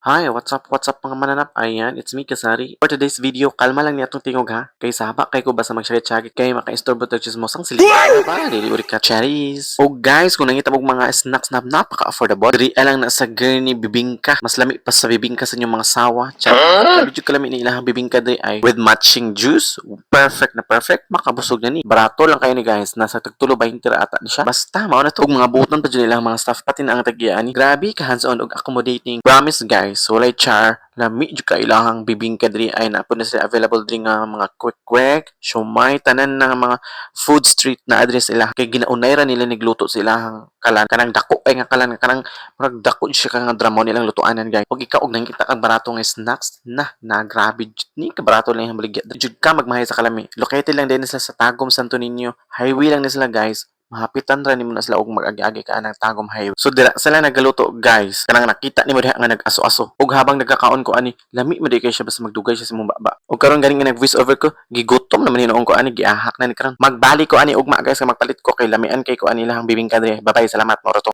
Hi, what's up mga mananap? Ayan, it's me, Kasari. For today's video, kalma lang niya itong tingog ha. Kay saba, kay ko basta magsyagit-syagit kay maka-istorbo to chismosang silita. Ba, dili uri ka cherries. O guys, kung nangita mong mga snacks na napaka-affordable, diri lang na sa gurney bibingka. Mas lami pa sa bibingka sa inyong mga sawa. Chat. Labi jud kalami ni ilahang bibingka day ay with matching juice. Perfect na perfect. Makabusog na ni. Barato lang kayo ni guys. Nasa tagtulo 20 ra ata ni siya. Basta, mao na to. Og mga buton pa dyan ilang mga staff pati na ang tagian ni. Grabe ka hands-on og accommodating. Promise guys, walay char, lami jud ka ilahang bibingka diri ay na na sila available diri nga mga quick siomay tanan na mga food street na address ila kay ginaunay ra nila nigluto sa ilahang kalan kanang dako ay nga kalan kanang murag dako siya ka nga drama nilang lutuanan guys. Pag ikaw og nangita kang barato nga snacks na grabe jud ni ka barato lang yung baligya jud ka magmahay sa kalami. Located lang din sila sa Tagum, Santo Niño. Highway lang na sila guys. Mahapitan ra nimo na sila og mag-agi-agi ka ng Tagum Highway. So dira sila nagaluto guys. Kanang nakita nimo diha nga nag-aso-aso. Ug habang nagkakaon ko ani, lami mo di kay siya basta magdugay siya sa imong baba. Ug karon ganing nga nag-voice over ko, gigutom naman hinuon ko ani, giahak na ni karon. Magbalik ko ani ugma guys, kay magpalit ko kay lamian kay ko ani lahang bibingka diri. Bye-bye, salamat Moroto.